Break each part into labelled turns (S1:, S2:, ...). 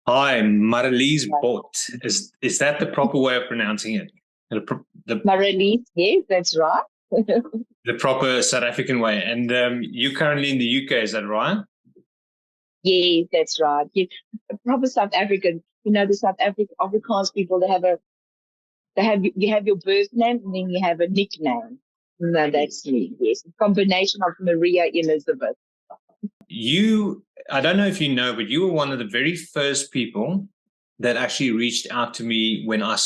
S1: Hi, Marelize Bott. Is that the proper way of pronouncing it?
S2: Marelize, yes, that's right.
S1: The proper South African way. And you're currently in the UK, is that right?
S2: Yes, that's right. Yeah, proper South African. You know, the South Afrikaans people, you have your birth name and then you have a nickname. No, that's me. Yes, a combination of Maria Elizabeth.
S1: I don't know if you know, but you were one of the very first people that actually reached out to me when I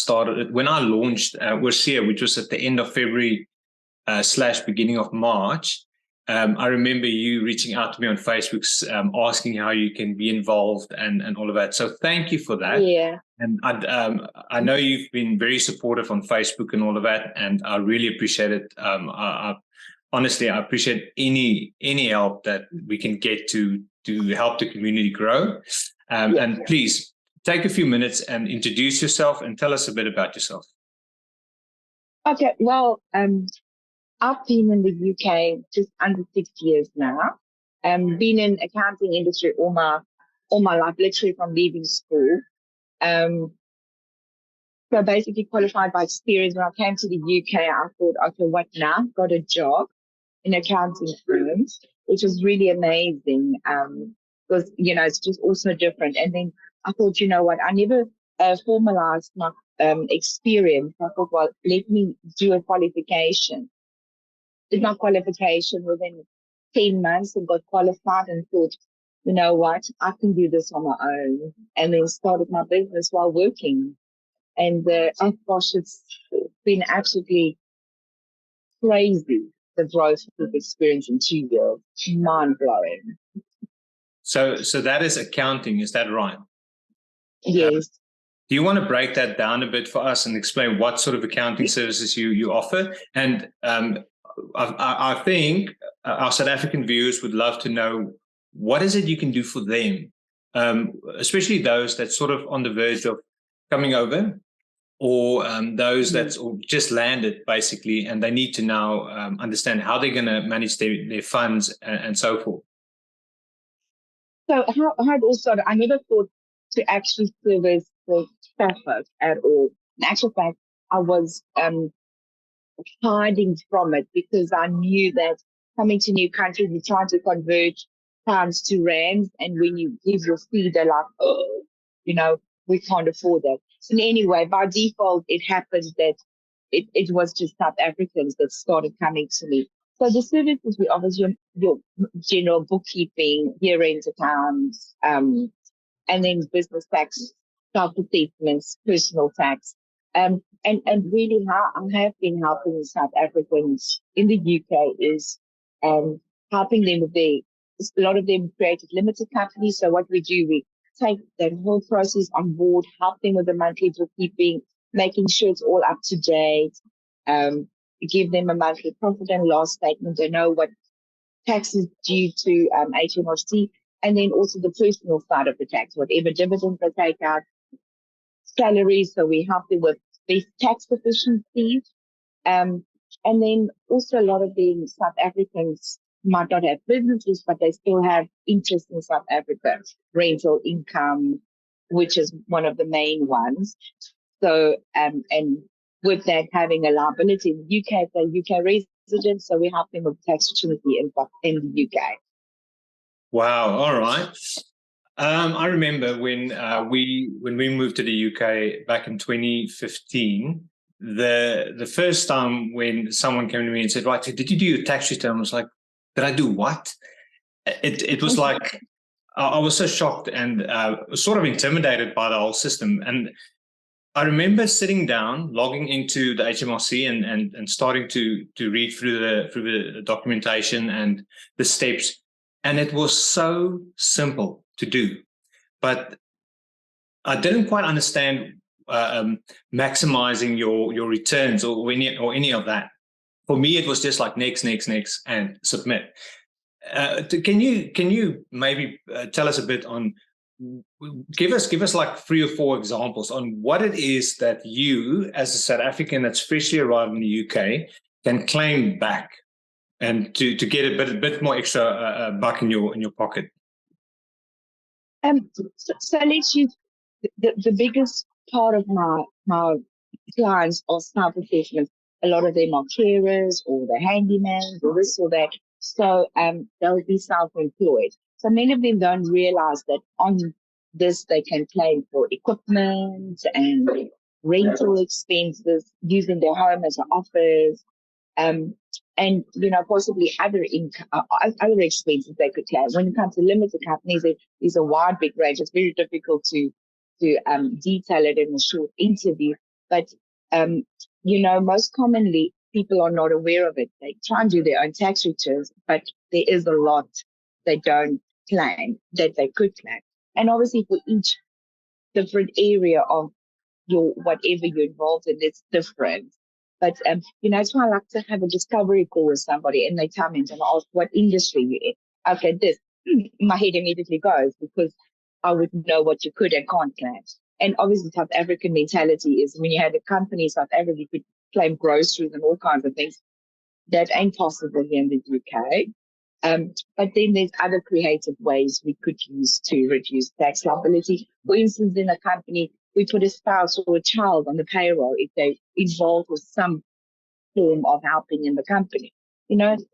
S1: launched Oorsee, which was at the end of February / beginning of March. I remember you reaching out to me on Facebook, asking how you can be involved and all of that. So thank you for that.
S2: Yeah.
S1: And I know you've been very supportive on Facebook and all of that, and I really appreciate it. Honestly, I appreciate any help that we can get to help the community grow. And please take a few minutes and introduce yourself and tell us a bit about yourself.
S2: Okay, well, I've been in the UK just under 6 years now. Been in accounting industry all my life, literally from leaving school. So basically qualified by experience. When I came to the UK, I thought, okay, what now? Got a job in accounting firms, which was really amazing. Because, you know, it's just also different. And then I thought, you know what, I never formalized my experience. I thought, well, let me do a qualification. Did my qualification within 10 months and got qualified and thought, you know what, I can do this on my own. And then started my business while working. And oh gosh, it's been absolutely crazy, the growth we've experienced in 2 years. Mind-blowing.
S1: So that is accounting, is that right?
S2: Yes.
S1: Do you want to break that down a bit for us and explain what sort of accounting services you offer? And I think our South African viewers would love to know, what is it you can do for them, especially those that's sort of on the verge of coming over, or those that's just landed basically, and they need to now understand how they're going to manage their funds and so forth.
S2: So how it all started, I never thought to actually service the Phyffer at all. In actual fact, I was hiding from it because I knew that coming to new countries, you're trying to convert pounds to rands, and when you give your fee, they're like, oh, you know, we can't afford that. And anyway, by default, it happened that it was just South Africans that started coming to me. So the services we offer is your general bookkeeping, year-end accounts, and then business tax, self-assessments, personal tax. And really how I have been helping South Africans in the UK is helping them with a lot of them created limited companies. So what we do, we take that whole process on board, help them with the monthly bookkeeping, making sure it's all up to date, give them a monthly profit and loss statement. They know what tax is due to HMRC, and then also the personal side of the tax, whatever dividends they take out, salaries. So we help them with these tax efficiencies. And then also a lot of the South Africans might not have businesses, but they still have interest in South Africa, rental income, which is one of the main ones. So, and with that having a liability in the UK, they're UK residents, so we help them with tax opportunity in the UK.
S1: Wow. All right. I remember when we moved to the UK back in 2015, the first time when someone came to me and said, right, did you do your tax return? I was like, did I do what? It was like, I was so shocked and sort of intimidated by the whole system. And I remember sitting down, logging into the HMRC and starting to read through the documentation and the steps. And it was so simple to do, but I didn't quite understand maximizing your returns or any of that. For me, it was just like next, and submit. Can you maybe tell us a bit on, give us like 3 or 4 examples on what it is that you, as a South African that's freshly arrived in the UK, can claim back and to get a bit more extra buck in your pocket?
S2: So let's use the biggest part of my clients are self-assessments. A lot of them are carers or the handyman or this or that. So they'll be self-employed. So many of them don't realize that on this they can claim for equipment and rental expenses, using their home as an office, um, and possibly other income, other expenses they could claim. When it comes to limited companies, there's a wide big range. It's very difficult to detail it in a short interview, but most commonly people are not aware of it. They try and do their own tax returns, but there is a lot they don't claim that they could claim. And obviously, for each different area of your whatever you're involved in, it's different. But it's why I like to have a discovery call with somebody, and they come in and ask what industry you're in. Okay, this my head immediately goes, because I would know what you could and can't claim. And obviously, South African mentality is when you had a company in South Africa, you could claim groceries and all kinds of things. That ain't possible here in the UK. But then there's other creative ways we could use to reduce tax liability. For instance, in a company, we put a spouse or a child on the payroll if they're involved with some form of helping in the company. And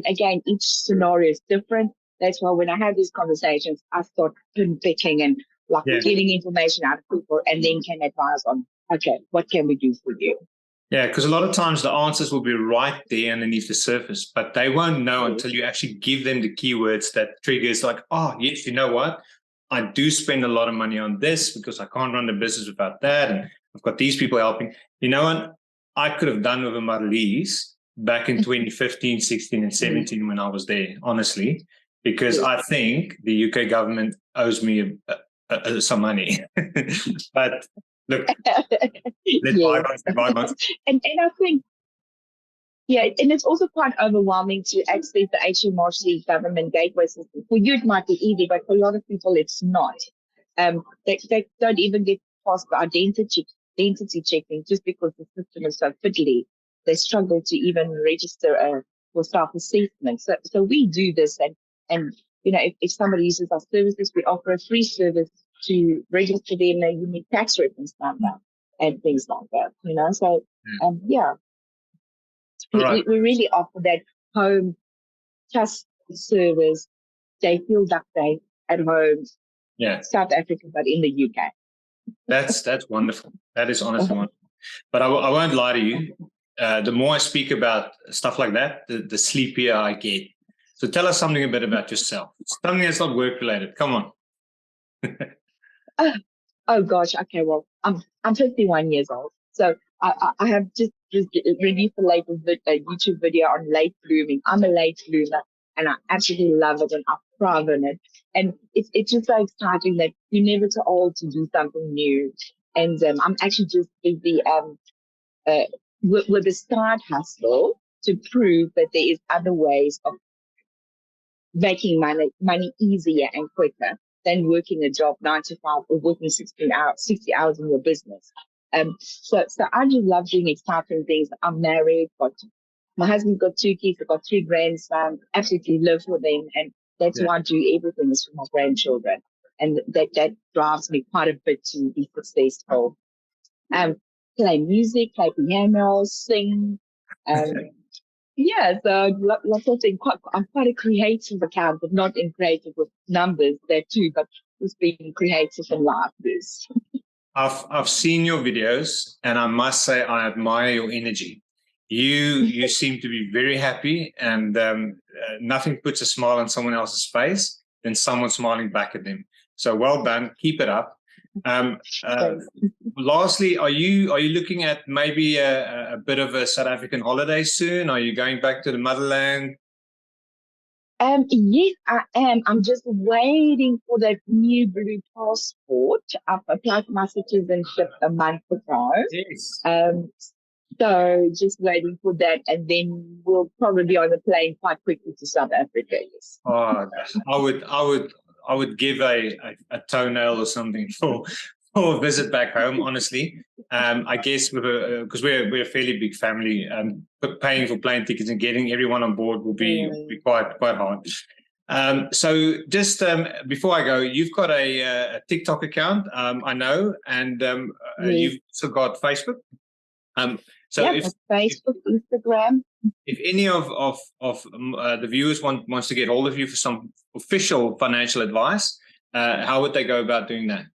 S2: again, each scenario is different. That's why when I have these conversations, I start picking and getting information out of people, and then can advise on, okay, what can we do for you?
S1: Yeah, because a lot of times the answers will be right there underneath the surface, but they won't know until you actually give them the keywords that triggers like, oh, yes, you know what? I do spend a lot of money on this because I can't run the business without that. And I've got these people helping. You know what? I could have done with a Marelize back in 2015, 16, and 17 when I was there, honestly, because I think the UK government owes me some money. But look, let's bygones.
S2: And I think, and it's also quite overwhelming to access the HMRC government gateway system. For you, it might be easy, but for a lot of people, it's not. They don't even get past the identity checking just because the system is so fiddly. They struggle to even register for self-assessment. So we do this, and if somebody uses our services, we offer a free service to register them a unique tax reference number and things like that. So we really offer that home trust service. They feel duct tape at home, South Africa, but in the UK.
S1: That's wonderful. That is honestly wonderful. But I won't lie to you. The more I speak about stuff like that, the sleepier I get. So tell us something a bit about yourself. Something that's not work related. Come
S2: on. Oh gosh. Okay. Well, I'm 51 years old. So I have just released the latest YouTube video on late blooming. I'm a late bloomer, and I absolutely love it, and I thrive on it. And it's just so exciting that you're never too old to do something new. And I'm actually just busy with a side hustle to prove that there is other ways of making money easier and quicker than working a job 9 to 5 or working 60 hours in your business. So I just love doing exciting things. I'm married, my husband's got 2 kids, I've got 3 grandsons, absolutely live for them. And that's why I do everything is for my grandchildren. And that drives me quite a bit to be successful. Play music, play piano, sing. So lots of things. I'm quite a creative account, but not in creative with numbers there too, but just being creative in life is.
S1: I've seen your videos, and I must say I admire your energy. You seem to be very happy, and nothing puts a smile on someone else's face than someone smiling back at them. So well done. Keep it up. Lastly, are you looking at maybe a bit of a South African holiday soon? Are you going back to the motherland?
S2: Yes, I am. I'm just waiting for that new blue passport. I've applied for my citizenship a month ago.
S1: Yes.
S2: So just waiting for that, and then we'll probably be on the plane quite quickly to South Africa. Yes.
S1: Oh, I would give a toenail or something or visit back home, honestly. I guess because we're a fairly big family, but paying for plane tickets and getting everyone on board will be quite hard. So just before I go, you've got a TikTok account, I know, and you've also got Facebook. So
S2: yeah, Facebook, Instagram.
S1: if any of the viewers wants to get hold of you for some official financial advice, how would they go about doing that?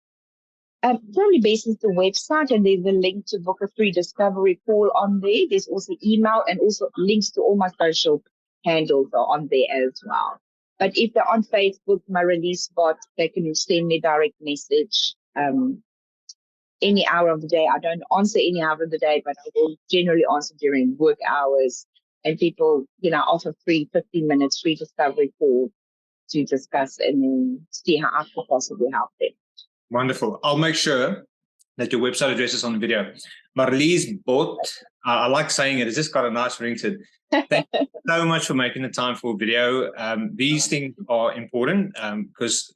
S2: Probably best is the website, and there's a link to book a free discovery call on there. There's also email, and also links to all my social handles are on there as well. But if they're on Facebook, Marelize Bott, they can send me a direct message any hour of the day. I don't answer any hour of the day, but I will generally answer during work hours. And people, offer free 15 minutes free discovery call to discuss and then see how I can possibly help them.
S1: Wonderful. I'll make sure that your website address is on the video. Marelize Bott. I like saying it. It's just got a nice ring to it. Thank you so much for making the time for a video. These things are important because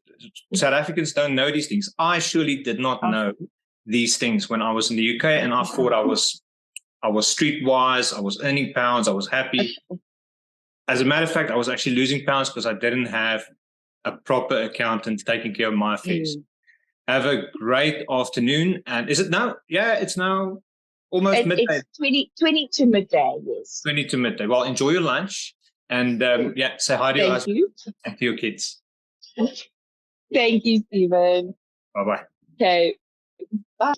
S1: South Africans don't know these things. I surely did not know these things when I was in the UK, and I thought I was streetwise. I was earning pounds. I was happy. As a matter of fact, I was actually losing pounds because I didn't have a proper accountant taking care of my affairs. Have a great afternoon. And is it now? Yeah, it's now almost midday.
S2: It's 20 to midday, yes.
S1: 20 to midday. Well, enjoy your lunch. And say hi to your husband and to your kids.
S2: Thank you, Stephen.
S1: Bye-bye.
S2: Okay. Bye.